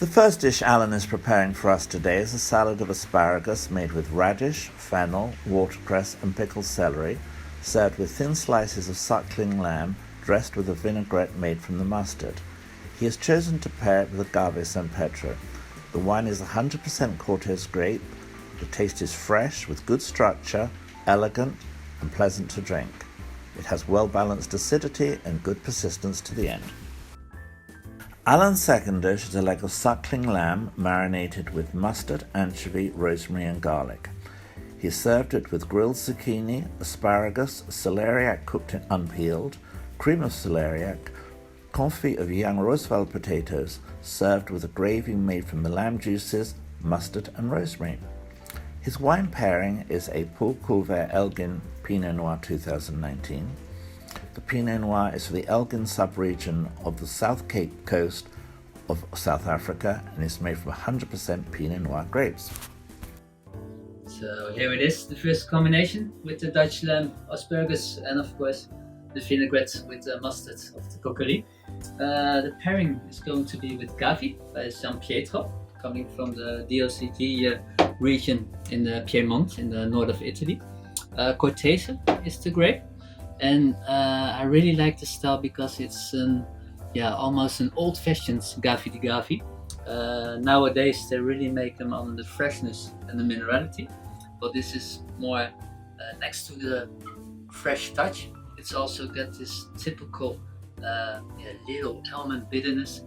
The first dish Alan is preparing for us today is a salad of asparagus made with radish, fennel, watercress and pickled celery, served with thin slices of suckling lamb dressed with a vinaigrette made from the mustard. He has chosen to pair it with agave San Pedro. The wine is 100% Cortez grape. The taste is fresh, with good structure, elegant and pleasant to drink. It has well-balanced acidity and good persistence to the end. Alan's second dish is a leg of suckling lamb marinated with mustard, anchovy, rosemary and garlic. He served it with grilled zucchini, asparagus, celeriac cooked and unpeeled, cream of celeriac, confit of young Roosevelt potatoes, served with a gravy made from the lamb juices, mustard and rosemary. His wine pairing is a Paul Culver Elgin Pinot Noir 2019. The Pinot Noir is for the Elgin sub-region of the South Cape coast of South Africa and is made from 100% Pinot Noir grapes. So here it is, the first combination with the Dutch lamb, asparagus and of course the vinaigrette with the mustard of the Coccherie. The pairing is going to be with Gavi by San Pietro, coming from the DOCG region in the Piedmont in the north of Italy. Cortese is the grape. And I really like the style because it's almost an old-fashioned Gavi di Gavi. Nowadays they really make them on the freshness and the minerality, but this is more next to the fresh touch. It's also got this typical little almond bitterness,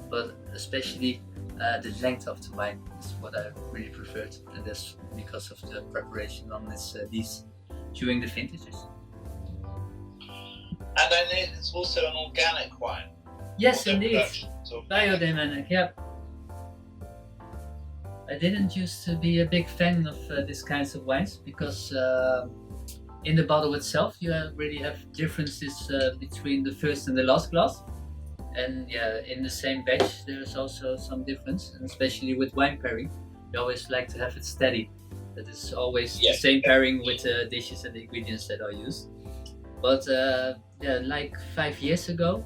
but especially the length of the wine is what I really preferred, and that's because of the preparation on these during the vintages. And I know it's also an organic wine. Yes, indeed. So Biodynamic, yeah. I didn't used to be a big fan of these kinds of wines because in the bottle itself you really have differences between the first and the last glass. And in the same batch there's also some difference, and especially with wine pairing, you always like to have it steady. That is always the same pairing with the dishes and the ingredients that are used. But like 5 years ago,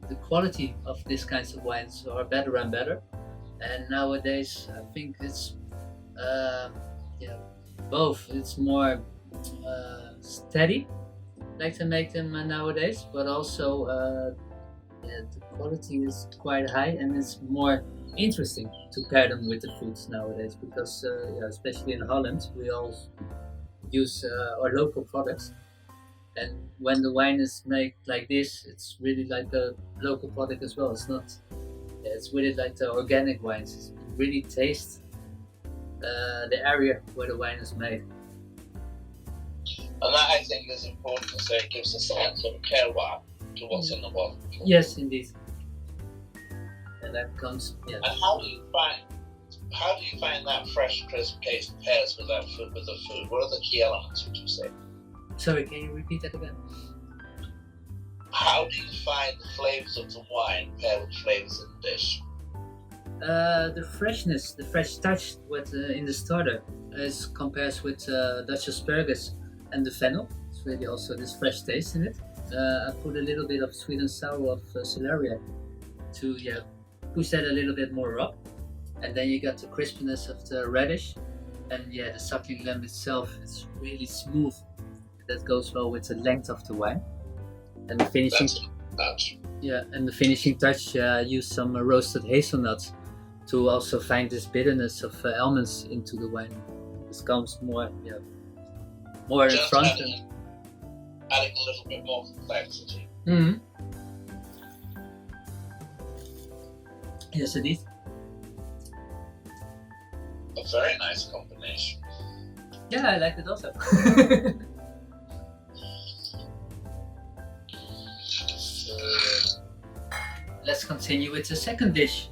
the quality of these kinds of wines are better and better. And nowadays, I think it's both. It's more steady, like to make them nowadays, but also the quality is quite high, and it's more interesting to pair them with the foods nowadays because, especially in Holland, we all use our local products. And when the wine is made like this, it's really like a local product as well. It's not, it's really like the organic wines. You really taste the area where the wine is made. And that I think is important, so it gives a sense of terroir to what's in the bottle. Yes, indeed. And that comes, And how do you find that fresh, crisp taste pairs with that food, with the food? What are the key elements, would you say? Sorry, can you repeat that again? How do you find the flavors of the wine paired with flavors in the dish? The freshness, the fresh touch with in the starter compares with Dutch asparagus and the fennel. It's really also this fresh taste in it. I put a little bit of sweet and sour of celeriac to push that a little bit more up, and then you got the crispiness of the radish, and the suckling lamb itself is really smooth. That goes well with the length of the wine, and the finishing touch. And the finishing touch. Use some roasted hazelnuts to also find this bitterness of almonds into the wine. This comes more in front. Adding a little bit more complexity. Mm-hmm. Yes, it is. A very nice combination. Yeah, I like it also. Let's continue with the second dish.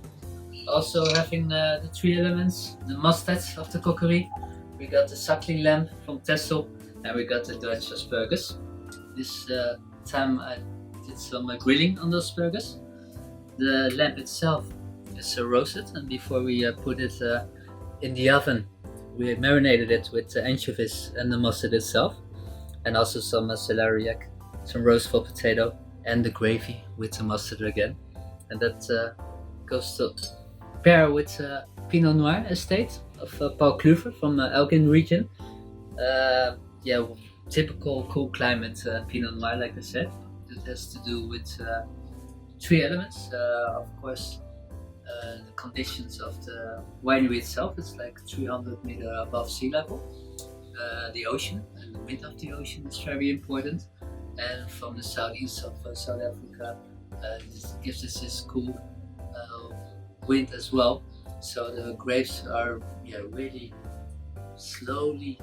Also having the three elements, the mustard of the Coccherie. We got the suckling lamb from Texel, and we got the Dutch asparagus. This time I did some grilling on the asparagus. The lamb itself is roasted, and before we put it in the oven, we marinated it with the anchovies and the mustard itself, and also some celeriac, some roasted potato, and the gravy with the mustard again. And that goes to pair with Pinot Noir estate of Paul Kluver from Elgin region. Yeah, typical cool climate Pinot Noir, like I said. It has to do with three elements. Of course, the conditions of the winery itself is like 300 meters above sea level. The ocean and the wind of the ocean is very important. And from the southeast of South Africa, this gives us this cool wind as well. So the grapes are really slowly,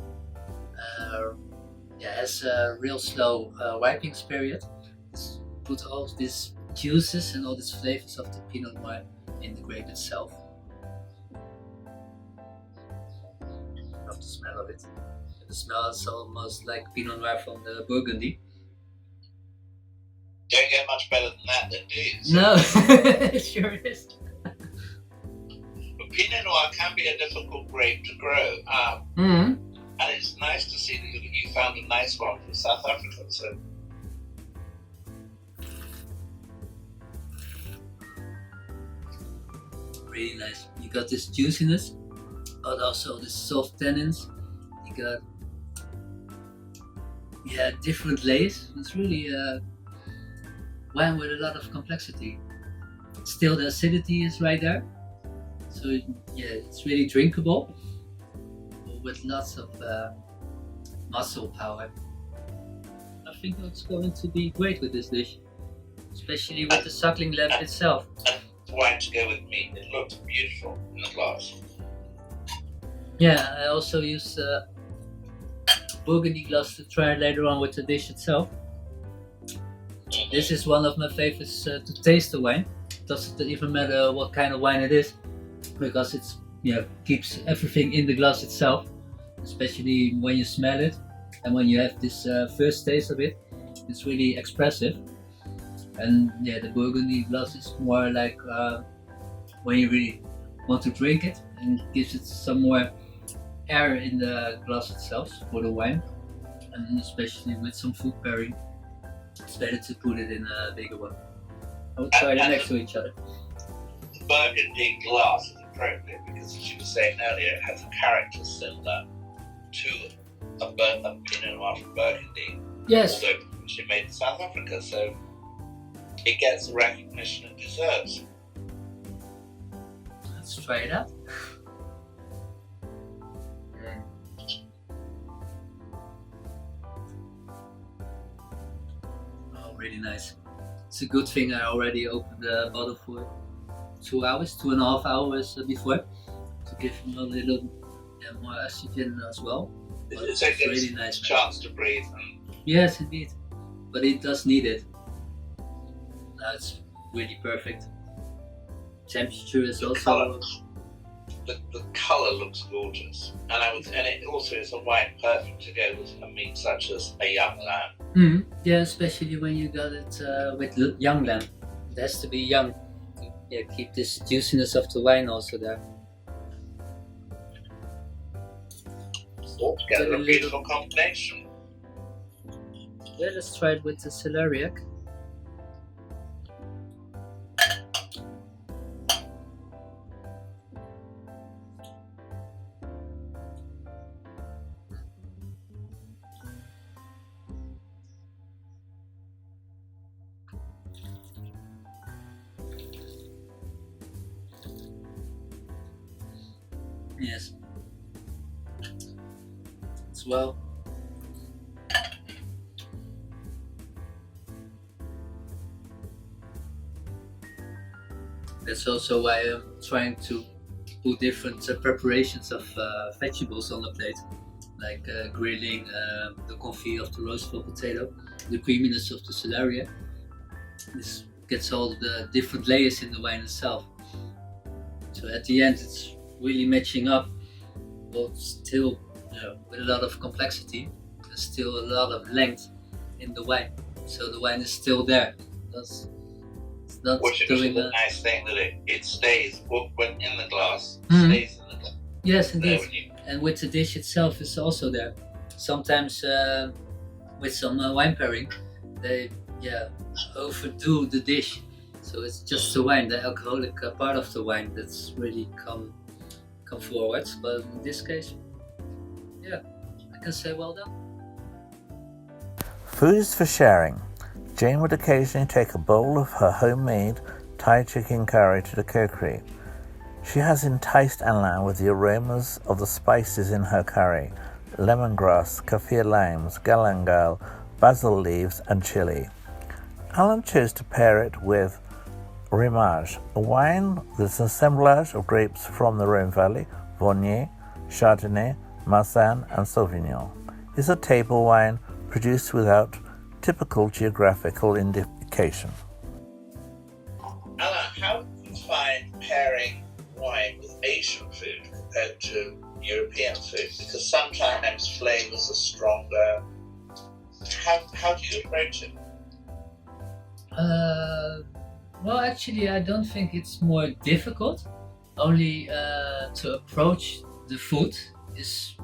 has a real slow ripening period. It's put all these juices and all these flavors of the Pinot Noir in the grape itself. Love the smell of it. The smell is almost like Pinot Noir from the Burgundy. Don't get much better than that, then, do you? No, it sure is. But Pinot Noir can be a difficult grape to grow. Mm-hmm. And it's nice to see that you found a nice one from South Africa. So Really nice. You got this juiciness, but also this soft tannins. You got different layers. It's really wine with a lot of complexity. Still, the acidity is right there, so it's really drinkable with lots of muscle power. I think it's going to be great with this dish, especially with the suckling lamb itself. wine to go with meat. It looks beautiful in the glass. Yeah, I also use Burgundy glass to try it later on with the dish itself. This is one of my favorites to taste the wine. Doesn't even matter what kind of wine it is, because it's keeps everything in the glass itself, especially when you smell it and when you have this first taste of it. It's really expressive. And the Burgundy glass is more like when you really want to drink it, and gives it some more air in the glass itself for the wine. And especially with some food pairing, it's better to put it in a bigger one. I would try them next to each other. The Burgundy glass is appropriate because, as you were saying earlier, it has a character similar to a Pinot Noir from Burgundy. Yes. Although actually made in South Africa, so it gets the recognition it deserves. Let's try it out. Oh, really nice. It's a good thing I already opened the bottle for 2.5 hours before, to give him a little more estrogen as well. But It's a good really nice. chance to breathe. Yes, indeed. But it does need it. Now it's really perfect. Temperature is also. The colour looks gorgeous, and it also is a wine perfect to go with a meat such as a young lamb. Yeah, especially when you got it with young lamb. It has to be young. Yeah, keep this juiciness of the wine also there. Altogether a beautiful combination. Yeah, let's try it with the celeriac. Yes. As well. That's also why I'm trying to put different preparations of vegetables on the plate, like grilling the confit of the roastable potato, the creaminess of the celeriac. This gets all the different layers in the wine itself. So at the end, it's really matching up, but still with a lot of complexity. There's still a lot of length in the wine, so the wine is still there. It's not Which is doing a nice thing that it stays when in the glass. Mhm. Stays in the glass. Yes, So indeed. when you- And with the dish itself is also there. Sometimes with some wine pairing, they overdo the dish, So it's just the wine, the alcoholic part of the wine that's really come forward. But in this case, yeah, I can say well done. Food is for sharing. Jane would occasionally take a bowl of her homemade Thai chicken curry to the cookery. She has enticed Alain with the aromas of the spices in her curry: lemongrass, kaffir limes, galangal, basil leaves, and chili. Alain chose to pair it with Rimage, a wine that's an assemblage of grapes from the Rhone Valley, Viognier, Chardonnay, Marsanne, and Sauvignon. It's a table wine produced without typical geographical indication. Alain, how do you find pairing wine with Asian food compared to European food? Because sometimes flavors are stronger. How do you approach it? Well, actually, I don't think it's more difficult. Only to approach the food is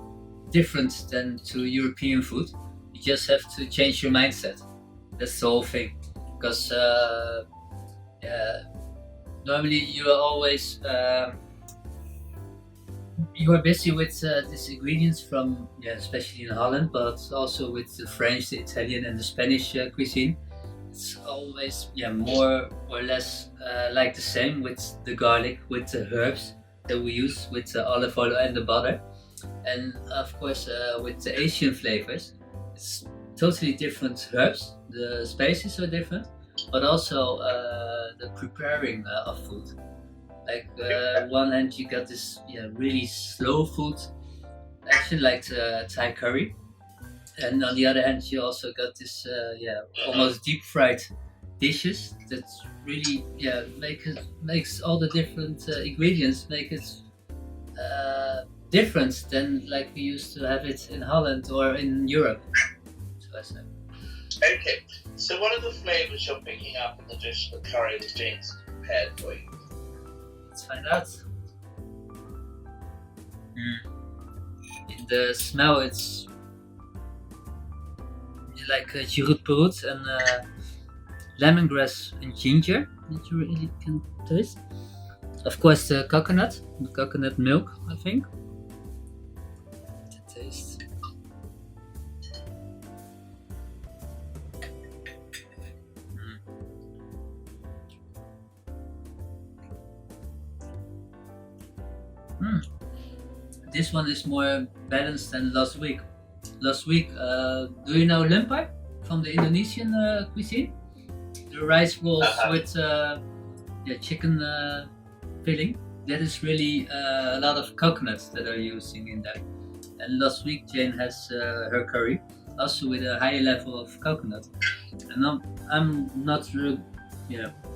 different than to European food. You just have to change your mindset. That's the whole thing. Because normally you are always you are busy with these ingredients from, especially in Holland, but also with the French, the Italian, and the Spanish cuisine. It's always more or less like the same, with the garlic, with the herbs that we use, with the olive oil and the butter. And of course with the Asian flavors, it's totally different herbs. The spices are different, but also the preparing of food. Like one hand you got this really slow food action, like the Thai curry. And on the other hand, you also got this almost deep fried dishes that really makes all the different ingredients make it different than like we used to have it in Holland or in Europe. So I say. Okay, so what are the flavors you're picking up in the dish the curry that Jane's prepared for you? Let's find out. In the smell, it's like chirut perut and lemongrass and ginger that you really can taste. Of course, the coconut milk, I think. The taste. This one is more balanced than last week. Last week, do you know lumpia from the Indonesian cuisine? The rice balls with chicken filling. That is really a lot of coconuts that are using in there. And last week Jane has her curry, also with a higher level of coconut. And I'm not a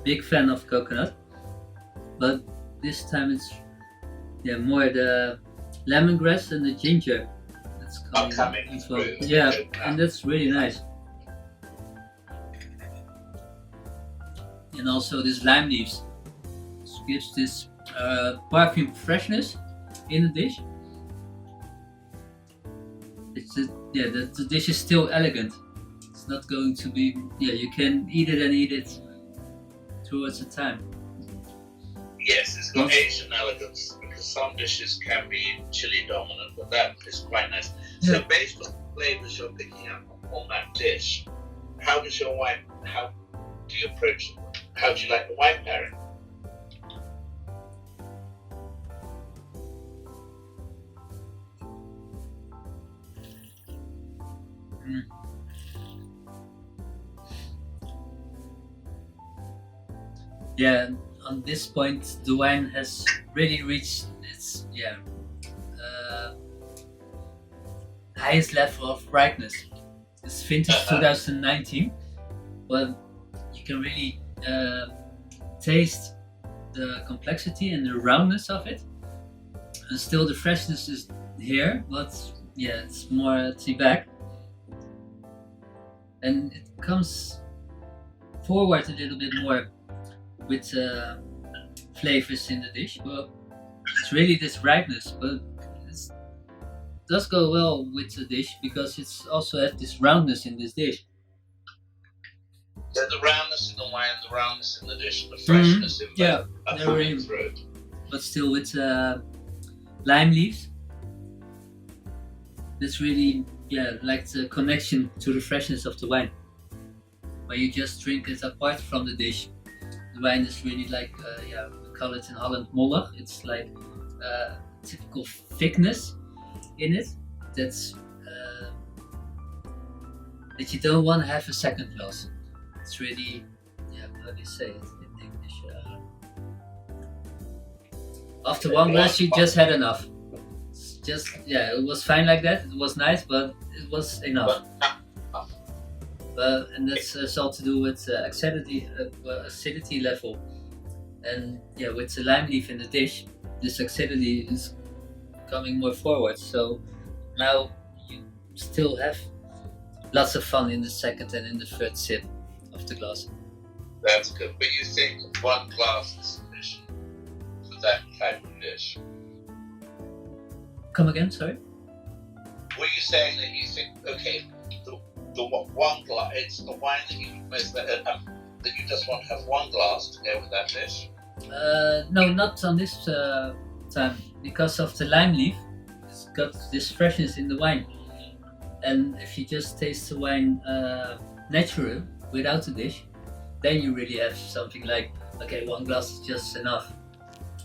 big fan of coconut, but this time it's more the lemongrass and the ginger that's coming as well. Yeah, and that's really nice. And also this lime leaves gives this perfume freshness in the dish. It's the dish is still elegant. It's not going to be you can eat it and eat it towards the time. Yes, it's got Asian elegance, because some dishes can be chili dominant, but that is quite nice. So based on the flavors you're picking up on that dish, how do you approach it? How do you like the wine pairing? Yeah, on this point the wine has really reached its highest level of brightness. It's vintage 2019, but you can really taste the complexity and the roundness of it, and still the freshness is here, but it's more back, and it comes forward a little bit more with flavors in the dish. But it's really this ripeness, but it does go well with the dish because it's also has this roundness in this dish. So the roundness in the wine, the roundness in the dish, and the freshness in Yeah, both are they're coming really- through. but still with lime leaves. That's really, like the connection to the freshness of the wine. When you just drink it apart from the dish, the wine is really like, we call it in Holland mollig. It's like typical thickness in it that's that you don't want to have a second glass. It's really, how do you say it in English? After one glass, you just had enough. It's just, it was fine like that. It was nice, but it was enough. And that's all to do with acidity level. And with the lime leaf in the dish, this acidity is coming more forward. So now you still have lots of fun in the second and in the third sip of the glass. That's good. But you think 1 glass is sufficient for that type of dish? Come again, sorry? Were you saying that you think, okay, the 1 glass, it's the wine that you that you just want to have 1 glass to go with that dish? No, not on this time, because of the lime leaf. It's got this freshness in the wine, and if you just taste the wine natural without the dish, then you really have something like, okay, 1 glass is just enough.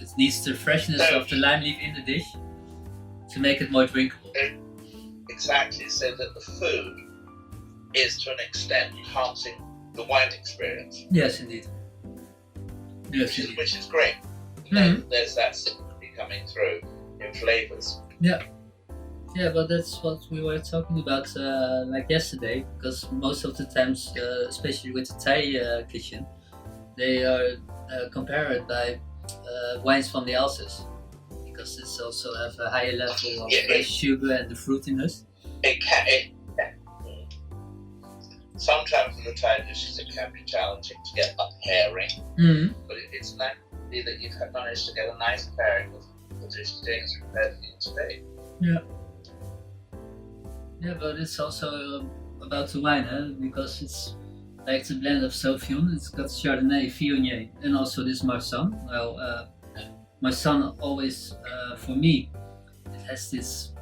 It needs the freshness of the lime leaf in the dish to make it more drinkable. Exactly, so that the food is to an extent enhancing the wine experience. Yes, indeed. Yes, indeed. Which is great. Mhm. There's that sympathy coming through in flavours. Yeah, but that's what we were talking about like yesterday, because most of the times, especially with the Thai kitchen, they are compared by wines from the Alsace, because this also have a higher level of sugar and the fruitiness. Sometimes in the Thai dishes it can be challenging to get a pairing, Mm-hmm. but it's likely that you've managed to get a nice pairing with the dish James prepared for you today. Yeah, but it's also about the wine, because it's like the blend of Sauvignon. It's got Chardonnay, Viognier, and also this Marsanne. Well, Marsanne always, for me, it has this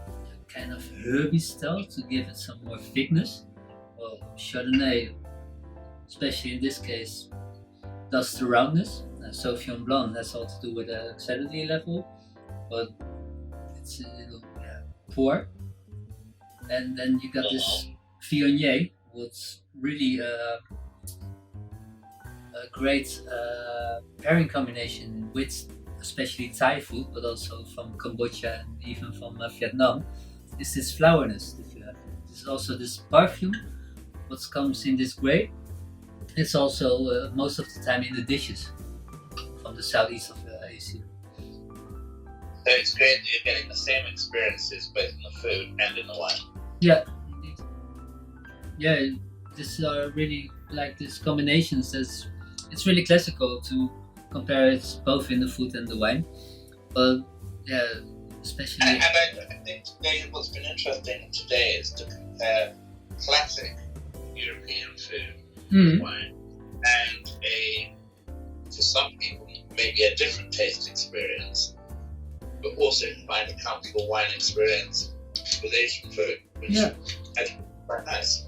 kind of herby style to give it some more thickness. Well, Chardonnay, especially in this case, does the roundness. Sauvignon Blanc has all to do with the acidity level, but it's a little poor. And then you got this Viognier, what's really a great pairing combination with especially Thai food, but also from Cambodia and even from Vietnam, is this flowerness that you have. There's also this perfume, what comes in this grape. It's also most of the time in the dishes from the southeast of Asia. So it's great that you're getting the same experiences both in the food and in the wine. Yeah, indeed. Yeah, these are really like these combinations. It's really classical to compare it both in the food and the wine. But especially. And I think today what's been interesting today is to compare classic European food with wine and for some people maybe a different taste experience, but also find a comfortable wine experience with Asian food, which I think is quite nice.